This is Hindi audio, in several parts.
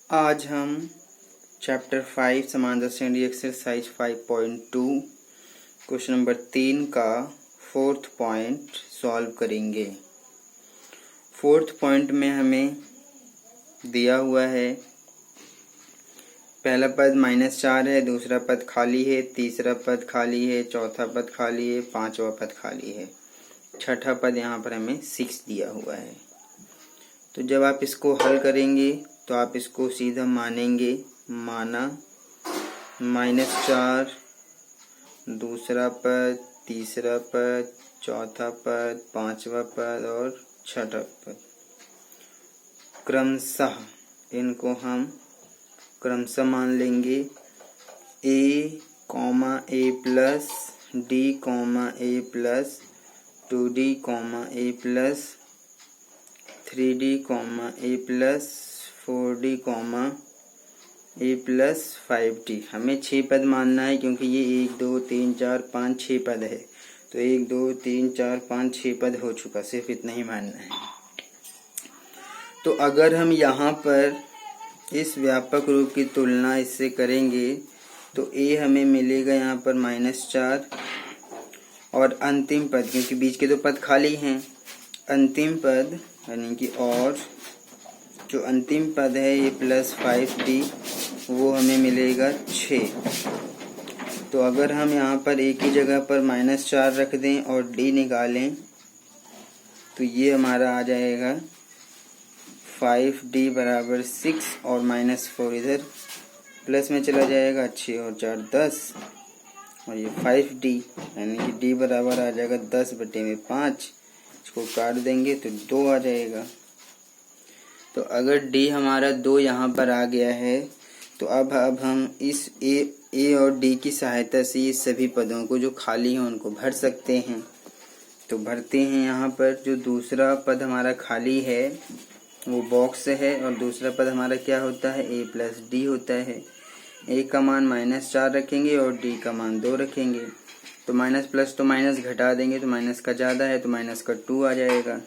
आज हम चैप्टर 5 समांतर श्रेणी एक्सरसाइज 5.2 क्वेश्चन नंबर 3 का फोर्थ पॉइंट सॉल्व करेंगे। फोर्थ पॉइंट में हमें दिया हुआ है पहला पद -4 है, दूसरा पद खाली है, तीसरा पद खाली है, चौथा पद खाली है, पांचवा पद खाली है, छठा पद यहाँ पर हमें 6 दिया हुआ है। तो जब आप इसको हल करेंगे तो आप इसको सीधा मानेंगे, माना -4, दूसरा पद, तीसरा पद, चौथा पद, पांचवा पद और छठा पद क्रमशः इनको हम क्रमशः मान लेंगे a, a plus d, a plus 2d, a plus 3d, a plus 4d, a plus 5d। हमें 6 पद मानना है क्योंकि ये 1 2 3 4 5 6 पद है। तो 1 2 3 4 5 6 पद हो चुका, सिर्फ इतना ही मानना है। तो अगर हम यहाँ पर इस व्यापक रूप की तुलना इससे करेंगे तो a हमें मिलेगा यहाँ पर -4 और अंतिम पद, क्योंकि बीच के 2 पद खाली हैं, अंतिम पद यानी कि और जो अंतिम पद है ये +5d वो हमें मिलेगा 6। तो अगर हम यहाँ पर एक ही जगह पर -4 रख दें और d निकालें तो ये हमारा आ जाएगा 5d बराबर 6 और -4 इधर प्लस में चला जाएगा, 6 और 4 10 और ये 5d यानी कि d बराबर आ जाएगा 10/5। इसको काट देंगे तो 2 आ जाएगा। तो अगर d हमारा 2 यहाँ पर आ गया है तो अब हम इस a और d की सहायता से ये सभी पदों को जो खाली हैं उनको भर सकते हैं। तो भरते हैं। यहाँ पर जो दूसरा पद हमारा खाली है वो बॉक्स है और दूसरा पद हमारा क्या होता है, a प्लस d होता है। a का मान -4 रखेंगे और d का मान 2 रखेंगे। तो माइनस प्लस तो माइनस घटा देंगे तो माइनस का ज़्यादा है तो माइनस का 2 आ जाएगा।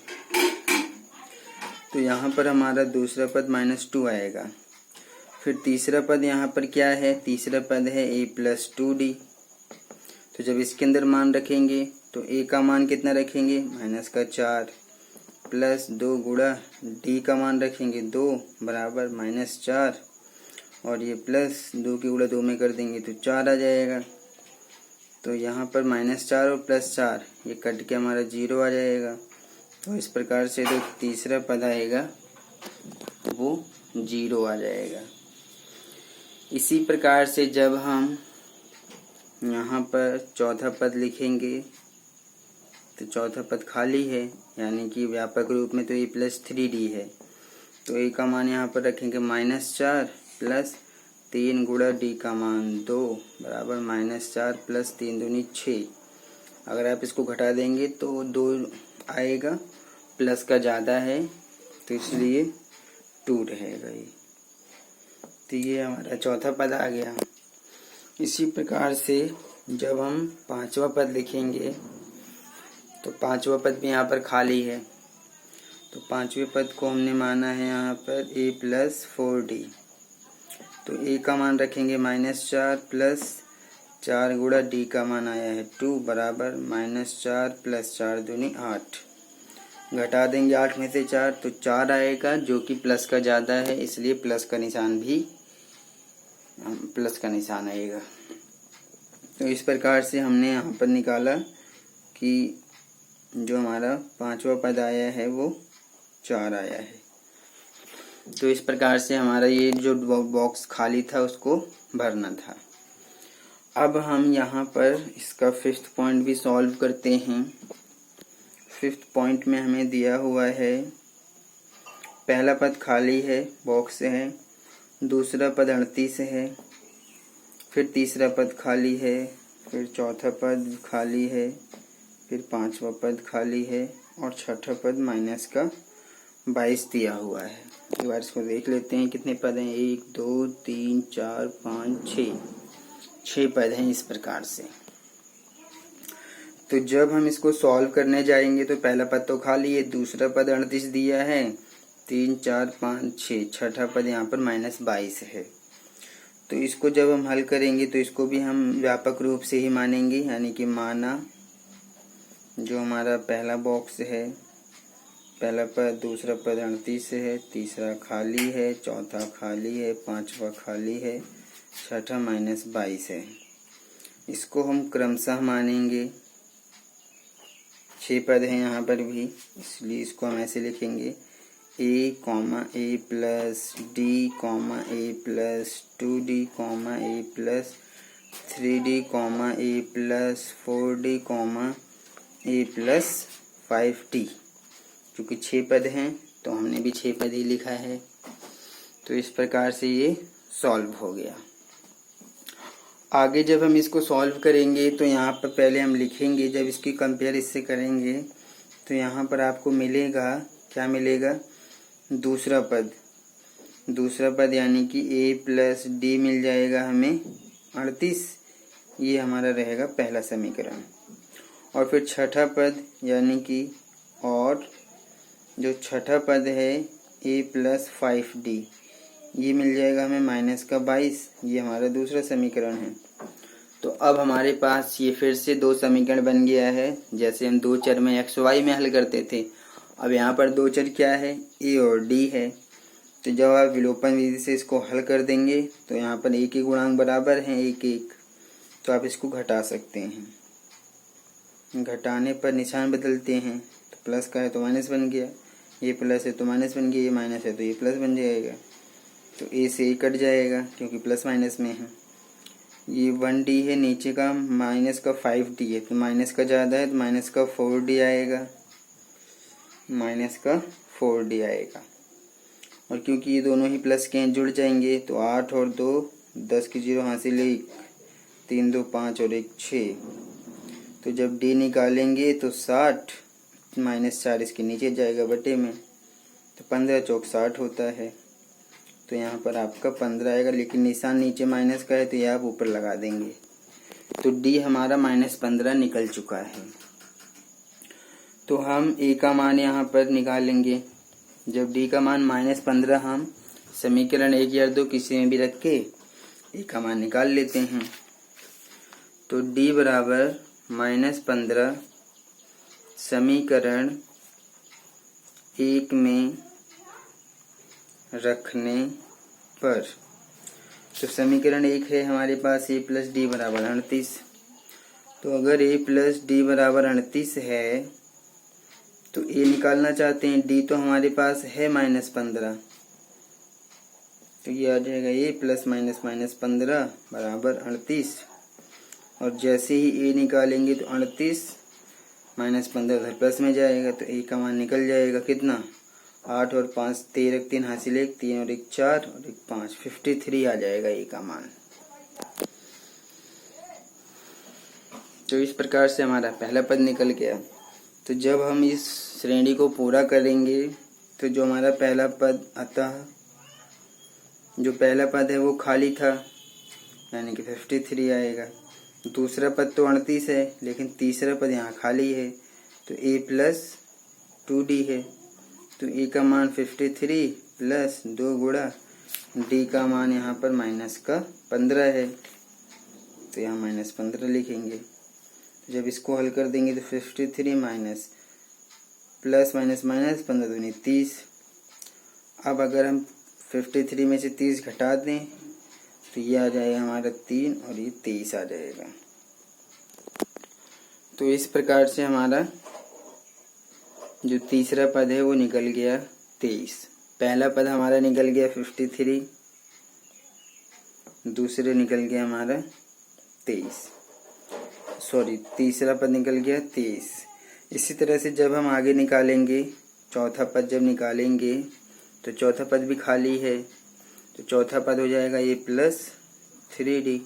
तो यहाँ पर हमारा दूसरा पद -2 आएगा। फिर तीसरा पद यहाँ पर क्या है, तीसरा पद है a प्लस 2d। तो जब इसके अंदर मान रखेंगे तो a का मान कितना रखेंगे, -4 प्लस 2 गुणा d का मान रखेंगे 2 बराबर -4 और ये प्लस 2 की गुणा 2 में कर देंगे तो 4 आ जाएगा। तो यहाँ पर -4 और +4 ये कट के हमारा 0 आ जाएगा। तो इस प्रकार से जो तीसरा पद आएगा वो 0 आ जाएगा। इसी प्रकार से जब हम यहाँ पर चौथा पद लिखेंगे तो चौथा पद खाली है यानी कि व्यापक रूप में तो a प्लस 3d है। तो a का मान यहाँ पर रखेंगे -4 प्लस 3 गुणा d का मान 2 बराबर -4 प्लस 3 दूनी 6। अगर आप इसको घटा देंगे तो 2 आएगा, प्लस का ज़्यादा है तो इसलिए 2 रहेगा ये। तो ये हमारा चौथा पद आ गया। इसी प्रकार से जब हम पांचवा पद लिखेंगे तो पांचवा पद भी यहाँ पर खाली है। तो पांचवें पद को हमने माना है यहाँ पर a प्लस 4d। तो a का मान रखेंगे -4 प्लस 4 गुणा d का मान आया है 2 बराबर -4 प्लस 4 दूनी 8। घटा देंगे 8 में से 4 तो 4 आएगा, जो कि प्लस का ज़्यादा है इसलिए प्लस का निशान आएगा। तो इस प्रकार से हमने यहाँ पर निकाला कि जो हमारा पांचवा पद आया है वो 4 आया है। तो इस प्रकार से हमारा ये जो बॉक्स खाली था उसको भरना था। अब हम यहाँ पर इसका 5th पॉइंट भी सॉल्व करते हैं। 5th पॉइंट में हमें दिया हुआ है पहला पद खाली है, बॉक्स है, दूसरा पद 38 है, फिर तीसरा पद खाली है, फिर चौथा पद खाली है, फिर पांचवा पद खाली है और छठा पद -22 दिया हुआ है। एक बार इसको देख लेते हैं कितने पद हैं, 1 2 3 4 5 6 पद हैं इस प्रकार से। तो जब हम इसको सॉल्व करने जाएंगे तो पहला पद तो खाली है, दूसरा पद 38 दिया है, 3 4 5 6, छठा पद यहाँ पर -22 है। तो इसको जब हम हल करेंगे तो इसको भी हम व्यापक रूप से ही मानेंगे, यानी कि माना जो हमारा पहला बॉक्स है, पहला पद, दूसरा पद 38 है, तीसरा खाली है, चौथा खाली है, पांचवा खाली है, छठा -22 है। इसको हम क्रमशः मानेंगे। 6 पद हैं यहाँ पर भी, इसलिए इसको हम ऐसे लिखेंगे a, a plus d, a plus 2d, a plus 3d, a plus 4d, a plus 5d। क्योंकि 6 पद हैं तो हमने भी 6 पद ही लिखा है। तो इस प्रकार से ये सॉल्व हो गया। आगे जब हम इसको सॉल्व करेंगे तो यहाँ पर पहले हम लिखेंगे, जब इसकी कंपेयर इससे करेंगे तो यहाँ पर आपको मिलेगा, क्या मिलेगा, दूसरा पद यानी कि a प्लस डी मिल जाएगा हमें 38, ये हमारा रहेगा पहला समीकरण। और फिर छठा पद यानी कि, और जो छठा पद है a प्लस 5d, ये मिल जाएगा हमें -22, ये हमारा दूसरा समीकरण है। तो अब हमारे पास ये फिर से 2 समीकरण बन गया है। जैसे हम 2 चर में x y में हल करते थे, अब यहाँ पर 2 चर क्या है, a और d है। तो जब आप विलोपन विधि से इसको हल कर देंगे तो यहाँ पर a के गुणांक बराबर हैं 1 1, तो आप इसको घटा सकते हैं। घटाने पर निशान बदलते हैं, तो प्लस का है तो माइनस बन गया, ये प्लस है तो माइनस बन गया, ये माइनस है तो ये प्लस बन जाएगा। तो a से a कट जाएगा क्योंकि प्लस माइनस में है। ये 1d है, नीचे का माइनस का 5d है, तो माइनस का ज़्यादा है तो माइनस का 4d आएगा, और क्योंकि ये दोनों ही प्लस के हैं जुड़ जाएंगे, तो 8 और 2 10 की 0 हासिल 1, 3 2 5 और 1 6। तो जब d निकालेंगे तो 60 -4 इसके नीचे जाएगा बटे में, तो 15 चौक 60 होता है। तो यहाँ पर आपका 15 आएगा, लेकिन निशान नीचे माइनस का है तो ये आप ऊपर लगा देंगे। तो d हमारा -15 निकल चुका है। तो हम a का मान यहाँ पर निकालेंगे। जब d का मान -15, हम समीकरण 1 या 2 किसी में भी रख के a का मान निकाल लेते हैं। तो d बराबर -15 समीकरण 1 में रखने पर, तो समीकरण 1 है हमारे पास a प्लस डी बराबर 38। तो अगर a प्लस डी बराबर 38 है तो a निकालना चाहते हैं, d तो हमारे पास है -15, तो ये आ जाएगा a प्लस -15 बराबर 38। और जैसे ही a निकालेंगे तो 38 -15 उधर प्लस में जाएगा, तो a का मान निकल जाएगा कितना, 8 और 5 13, 3 हासिल 1, 3 और 1 4 और 1 5, 53 आ जाएगा a का मान। तो इस प्रकार से हमारा पहला पद निकल गया। तो जब हम इस श्रेणी को पूरा करेंगे तो जो हमारा पहला पद, अतः जो पहला पद है वो खाली था, यानी कि 53 आएगा। दूसरा पद तो 38 है, लेकिन तीसरा पद यहाँ खाली है, तो a प्लस 2d है। तो a का मान 53 प्लस 2 गुणा d का मान यहाँ पर -15 है, तो यहाँ -15 लिखेंगे। जब इसको हल कर देंगे तो 53 माइनस प्लस माइनस माइनस 15 दूनी 30। अब अगर हम 53 में से 30 घटा दें तो ये आ जाएगा हमारा 3 और ये 23 आ जाएगा। तो इस प्रकार से हमारा जो तीसरा पद है वो निकल गया 23। पहला पद हमारा निकल गया 53, दूसरे निकल गया हमारा 23, तीसरा पद निकल गया 23। इसी तरह से जब हम आगे निकालेंगे, चौथा पद जब निकालेंगे तो चौथा पद भी खाली है, तो चौथा पद हो जाएगा a प्लस 3d।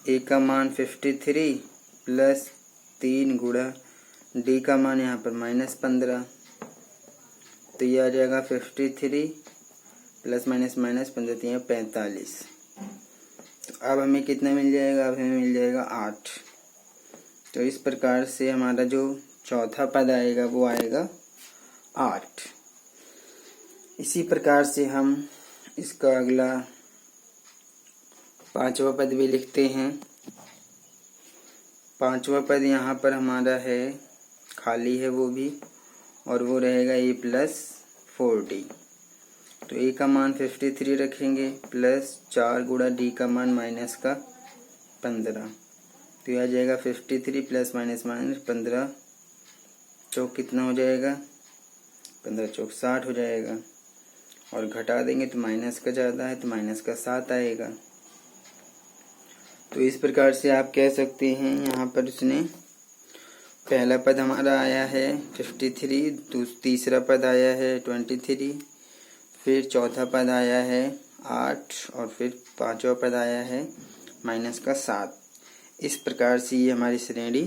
a का मान 53 प्लस 3 गुणा d का मान यहाँ पर -15, तो ये आ जाएगा 53 प्लस माइनस माइनस 15 3 45। तो अब हमें कितना मिल जाएगा, अब हमें मिल जाएगा 8। तो इस प्रकार से हमारा जो चौथा पद आएगा वो आएगा 8। इसी प्रकार से हम इसका अगला 5वां पद भी लिखते हैं। 5वां पद यहाँ पर हमारा है, खाली है वो भी, और वो रहेगा a प्लस 4d। तो a का मान 53 रखेंगे प्लस 4 गुणा d का मान माइनस का 15। तो यह आ जाएगा 53 प्लस माइनस माइनस 15 चौक कितना हो जाएगा, 15 चौक 60 हो जाएगा। और घटा देंगे तो माइनस का ज़्यादा है तो माइनस का 7 आएगा। तो इस प्रकार से आप कह सकते हैं यहाँ पर उसने पहला पद हमारा आया है 53, तीसरा पद आया है 23, फिर चौथा पद आया है 8 और फिर 5वां पद आया है माइनस का 7। इस प्रकार से ये हमारी श्रेणी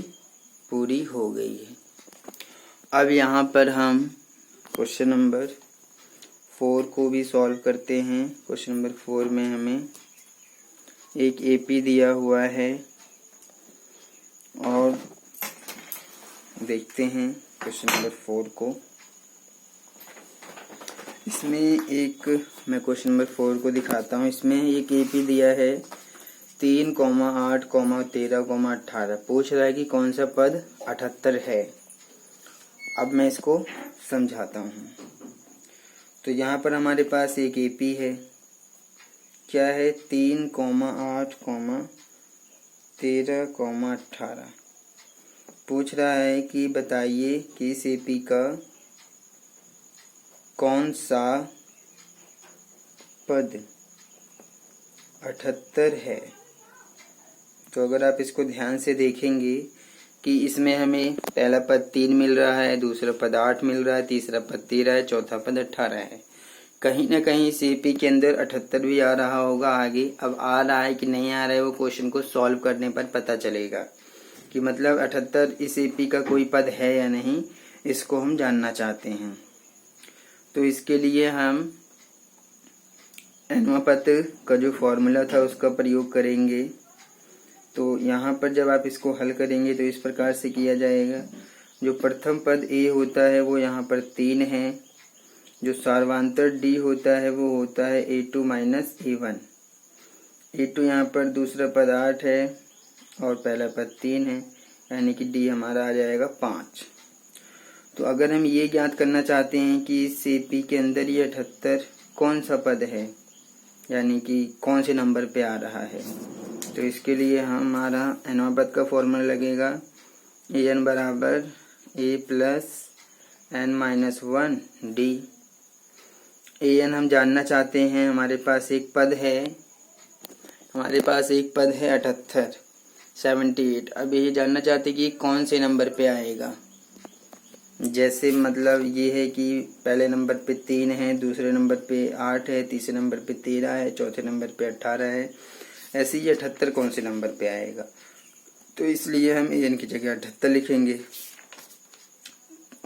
पूरी हो गई है। अब यहाँ पर हम क्वेश्चन नंबर 4 को भी सॉल्व करते हैं। क्वेश्चन नंबर 4 में हमें एक एपी दिया हुआ है और देखते हैं क्वेश्चन नंबर 4 को। इसमें एक मैं क्वेश्चन नंबर 4 को दिखाता हूँ। इसमें एक एपी दिया है 3, 8, 13, 18। पूछ रहा है कि कौन सा पद 78 है। अब मैं इसको समझाता हूँ। तो यहाँ पर हमारे पास एक एपी है, क्या है 3, 8, 13, 18। पूछ रहा है कि बताइए कि इस एपी का कौन सा पद 78 है। तो अगर आप इसको ध्यान से देखेंगे कि इसमें हमें पहला पद 3 मिल रहा है, दूसरा पद 8 मिल रहा है, तीसरा पद 13 है, चौथा पद 18 है। कहीं ना कहीं इस एपी के अंदर 78 भी आ रहा होगा आगे। अब आ रहा है कि नहीं आ रहा है वो क्वेश्चन को सॉल्व करने पर पता चलेगा कि मतलब 78 इस एपी का कोई पद है या नहीं, इसको हम जानना चाहते हैं। तो इसके लिए हम nवां पद का जो फॉर्मूला था उसका प्रयोग करेंगे। तो यहाँ पर जब आप इसको हल करेंगे तो इस प्रकार से किया जाएगा। जो प्रथम पद a होता है वो यहाँ पर 3 है। जो सार्वांतर d होता है वो होता है a2 माइनस a1। a2 यहाँ पर दूसरा पद 8 है और पहला पद 3 है, यानी कि d हमारा आ जाएगा 5। तो अगर हम ये ज्ञात करना चाहते हैं कि इस एपी के अंदर ये 78 कौन सा पद है, यानी कि कौन से नंबर पे आ रहा है, तो इसके लिए हमारा nवां पद का फॉर्मूला लगेगा an बराबर a plus n minus 1 d। an हम जानना चाहते हैं। हमारे पास एक पद है 78। अब ये जानना चाहते हैं कि कौन से नंबर पे आएगा। जैसे मतलब ये है कि पहले नंबर पे 3 है, दूसरे नंबर पे 8 है, तीसरे नंबर पे 13 है, चौथे नंबर पे 18 है। ऐसे ही 78 कौन से नंबर पे आएगा। तो इसलिए हम an की जगह 78 लिखेंगे।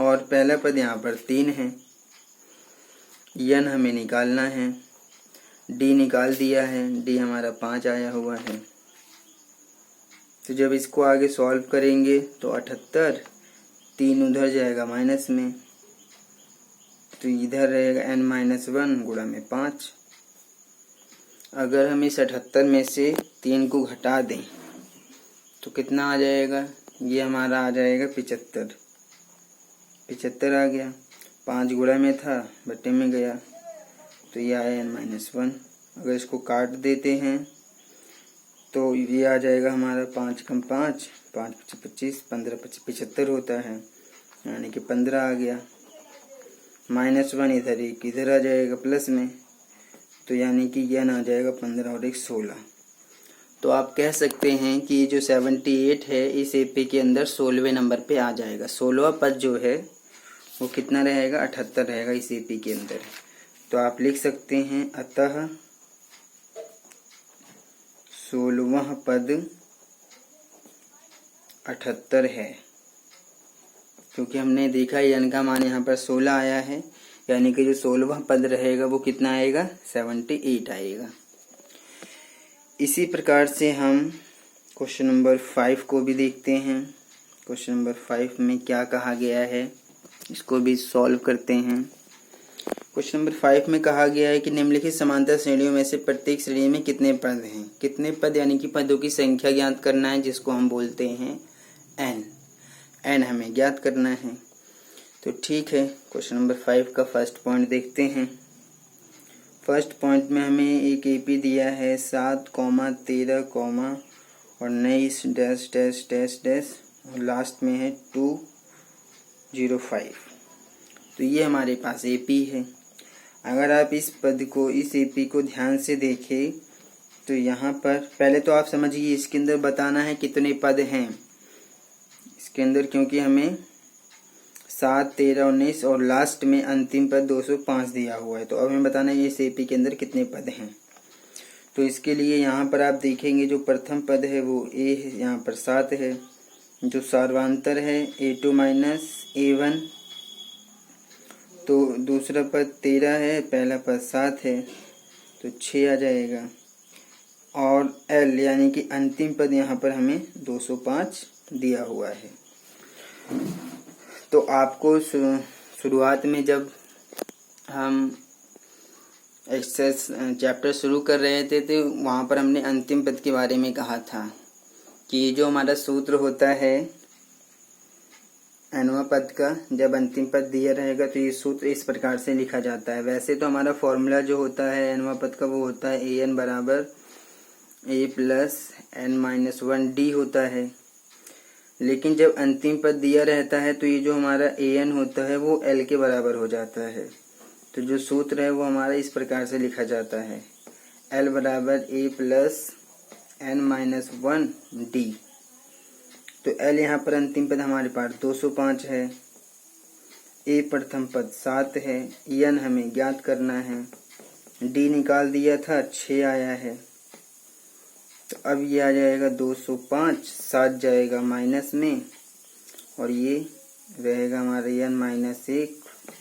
और पहला पद यहाँ पर 3 है, n हमें निकालना है, d निकाल दिया है, d हमारा 5 आया हुआ है। तो जब इसको आगे सॉल्व करेंगे तो 78, 3 उधर जाएगा माइनस में, तो इधर रहेगा n माइनस 1 गुणा में 5। अगर हम इस 78 में से 3 को घटा दें तो कितना आ जाएगा, ये हमारा आ जाएगा 75। 75 आ गया, 5 गुणा में था बट्टे में गया, तो ये आया n माइनस 1। अगर इसको काट देते हैं तो ये आ जाएगा हमारा 5 कम 5, 5 25, 15 75 होता है, यानी कि 15 आ गया। माइनस 1 इधर एक इधर आ जाएगा प्लस में, तो यानी कि n आ जाएगा 15 और 1 16। तो आप कह सकते हैं कि जो 78 है इस एपी के अंदर 16वें नंबर पे आ जाएगा। 16वां पद जो है वो कितना रहेगा, 78 रहेगा इस एपी के अंदर। तो आप लिख सकते हैं अतः 16वां पद 78 है, क्योंकि हमने देखा n का मान यहाँ पर 16 आया है, यानी कि जो 16वां पद रहेगा वो कितना आएगा, 78 आएगा। इसी प्रकार से हम क्वेश्चन नंबर 5 को भी देखते हैं। क्वेश्चन नंबर 5 में क्या कहा गया है इसको भी सॉल्व करते हैं। क्वेश्चन नंबर 5 में कहा गया है कि निम्नलिखित समांतर श्रेणियों में से प्रत्येक श्रेणी में कितने पद हैं। कितने पद यानी कि पदों की संख्या ज्ञात करना है, जिसको हम बोलते हैं n। n हमें ज्ञात करना है। तो ठीक है, क्वेश्चन नंबर 5 का फर्स्ट पॉइंट देखते हैं। फर्स्ट पॉइंट में हमें एक एपी दिया है 7, 13, और 19 डैश डैश डैश डैश और लास्ट में है 205। तो ये हमारे पास एपी है। अगर आप इस पद को, इस एपी को ध्यान से देखें तो यहाँ पर पहले तो आप समझिए इसके अंदर बताना है कितने पद हैं इसके अंदर, क्योंकि हमें 7, 13, 19 और लास्ट में अंतिम पद 205 दिया हुआ है। तो अब हमें बताना है इस एपी के अंदर कितने पद हैं। तो इसके लिए यहाँ पर आप देखेंगे जो प्रथम पद है वो ए है, यहाँ पर 7 है। जो सर्वांतर है A2 माइनस A1, तो दूसरा पद 13 है, पहला पद 7 है, तो 6 आ जाएगा। और L यानी कि अंतिम पद यहाँ पर हमें 205 दिया हुआ है। तो आपको शुरुआत में जब हम एक्सरसाइज चैप्टर शुरू कर रहे थे तो वहाँ पर हमने अंतिम पद के बारे में कहा था कि जो हमारा सूत्र होता है nवां पद का, जब अंतिम पद दिया रहेगा तो ये सूत्र इस प्रकार से लिखा जाता है। वैसे तो हमारा फॉर्मूला जो होता है nवां पद का वो होता है an बराबर a प्लस n-1d होता है। लेकिन जब अंतिम पद दिया रहता है तो ये जो हमारा an होता है वो l के बराबर हो जाता है। तो जो सूत्र है वो हमारा इस प्रकार से लिखा जाता है l बराबर a प्लस n-1d। तो l यहाँ पर अंतिम पद हमारे पास 205 है, a प्रथम पद 7 है, n हमें ज्ञात करना है, d निकाल दिया था 6 आया है। तो अब ये आ जाएगा 205, 7 जाएगा माइनस में और ये रहेगा हमारा n-1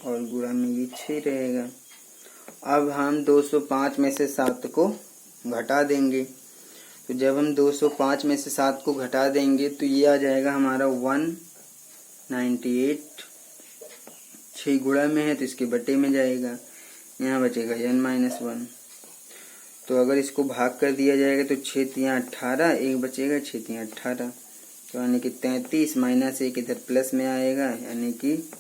और गुणा में ये 6 रहेगा। अब हम 205 में से 7 को घटा देंगे। तो जब हम 205 में से 7 को घटा देंगे तो ये आ जाएगा हमारा 198। 6 गुणा में है तो इसके बटे में जाएगा, यहाँ बचेगा n-1। तो अगर इसको भाग कर दिया जाएगा तो 6 तियाँ 18, एक बचेगा 6 तियाँ 18, तो यानी कि 33 माइनस 1 इधर प्लस में आएगा, यानी कि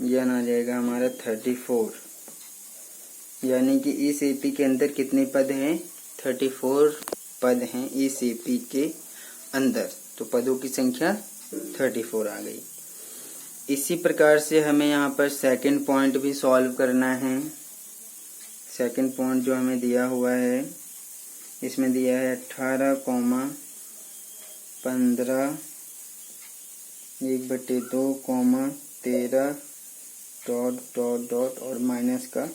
n आ जाएगा हमारा 34। यानी कि इस एपी के अंदर कितने पद हैं? 34 पद हैं इस एपी के अंदर। तो पदों की संख्या 34 आ गई। इसी प्रकार से हमें यहाँ पर सेकंड पॉइंट भी सॉल्व करना है। सेकंड पॉइंट जो हमें दिया हुआ है इसमें दिया है 18, 15, 1/2, 13 डॉट डॉट डॉट और माइनस का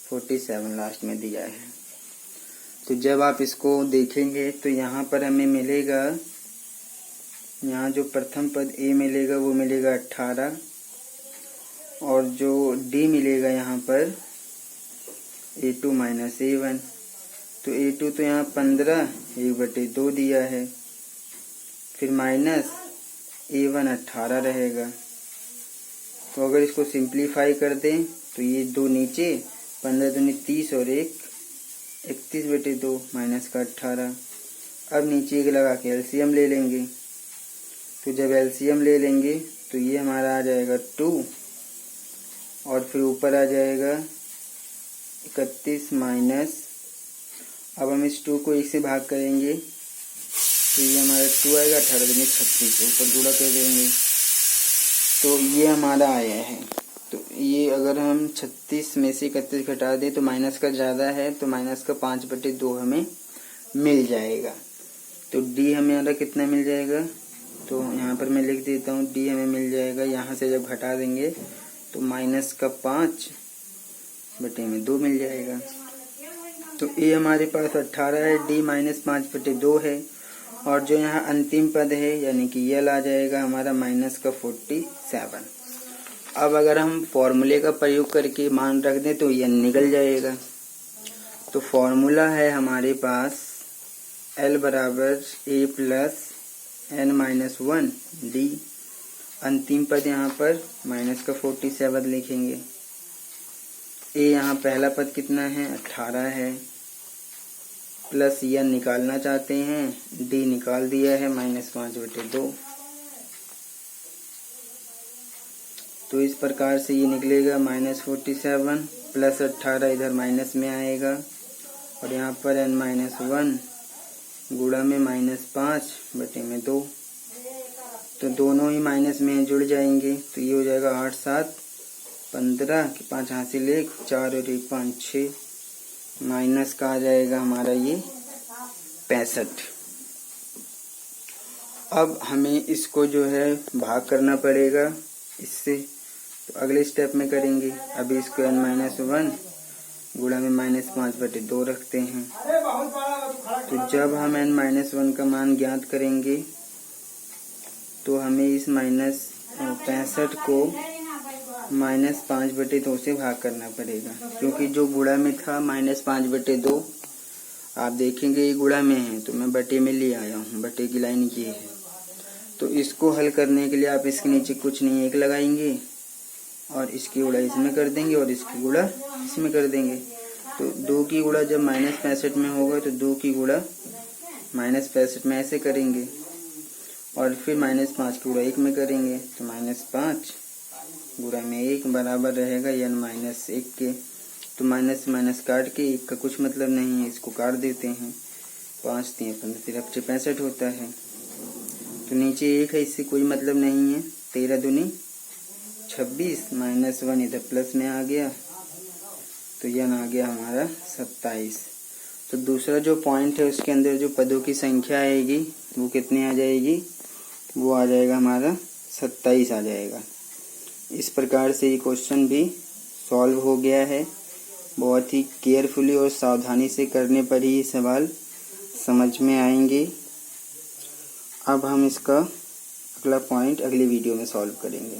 47 लास्ट में दिया है। तो जब आप इसको देखेंगे तो यहाँ पर हमें मिलेगा, यहाँ जो प्रथम पद a मिलेगा वो मिलेगा 18 और जो d मिलेगा यहाँ पर A2 माइनस A1। तो A2 तो यहाँ 15, 1/2 दिया है, फिर माइनस A1 18 रहेगा। तो अगर इसको सिंप्लीफाई कर दें तो ये 2 नीचे, 15 दूनी 30 और 1 31/2 माइनस का 18। अब नीचे एक लगा के एलसीएम ले लेंगे। तो जब एलसीएम ले लेंगे तो ये हमारा आ जाएगा 2 और फिर ऊपर आ जाएगा 31 माइनस, अब हम इस 2 को 1 से भाग करेंगे तो ये हमारा 2 आएगा, 18 दूनी 36, ऊपर गुणा कर देंगे तो ये हमारा आया है। तो ये अगर हम 36 में से 31 घटा दें तो माइनस का ज़्यादा है तो माइनस का 5/2 हमें मिल जाएगा। तो डी हमें यहाँ कितना मिल जाएगा, तो यहाँ पर मैं लिख देता हूँ डी हमें मिल जाएगा, यहाँ से जब घटा देंगे तो माइनस का 5/2 मिल जाएगा। तो ए हमारे पास 18 है, डी माइनस 5/2 है और जो यहाँ अंतिम पद है यानी कि यल आ जाएगा हमारा माइनस का 47। अब अगर हम फॉर्मूले का प्रयोग करके मान रख दें तो यह निकल जाएगा। तो फॉर्मूला है हमारे पास L बराबर A प्लस n-1d, अंतिम पद यहाँ पर माइनस का 47 लिखेंगे। ए यहाँ पहला पद कितना है 18 है, प्लस यन निकालना चाहते हैं, डी निकाल दिया है -5/2। तो इस प्रकार से ये निकलेगा -47 प्लस 18 इधर माइनस में आएगा और यहाँ पर n-1 गुणा में -5/2। तो दोनों ही माइनस में जुड़ जाएंगे, तो ये हो जाएगा 8 7 15 कि 5 हासिल 1 4 और 1 5 6 माइनस का आ जाएगा हमारा ये 65। अब हमें इसको जो है भाग करना पड़ेगा इससे, तो अगले स्टेप में करेंगे। अभी इसको n-1 गुणा में -5/2 रखते हैं। तो जब हम n-1 का मान ज्ञात करेंगे तो हमें इस -65 को -5/2 से भाग करना पड़ेगा, क्योंकि जो गुणा में था -5/2 आप देखेंगे ये गुणा में है तो मैं बटे में ले आया हूँ, बटे की लाइन ये है। तो इसको हल करने के लिए आप इसके नीचे कुछ नहीं 1 लगाएंगे और इसकी गुणा इसमें कर देंगे और इसकी गुणा इसमें कर देंगे। तो 2 की गुणा जब -65 में होगा तो 2 की गुणा -65 में ऐसे करेंगे और फिर -5 की गुणा 1 में करेंगे, तो -5 गुणा में 1 बराबर रहेगा n-1 के। तो माइनस माइनस काट के 1 का कुछ मतलब नहीं है, इसको काट देते हैं। 5 3 15 65 होता है। तो नीचे 1 है, इससे कोई मतलब नहीं है। 13 दूनी 26 -1 इधर प्लस में आ गया, तो यन आ गया हमारा 27। तो दूसरा जो पॉइंट है उसके अंदर जो पदों की संख्या आएगी वो कितनी आ जाएगी, वो आ जाएगा हमारा 27 आ जाएगा। इस प्रकार से ये क्वेश्चन भी सॉल्व हो गया है। बहुत ही केयरफुली और सावधानी से करने पर ही ये सवाल समझ में आएंगे। अब हम इसका अगला पॉइंट अगली वीडियो में सॉल्व करेंगे।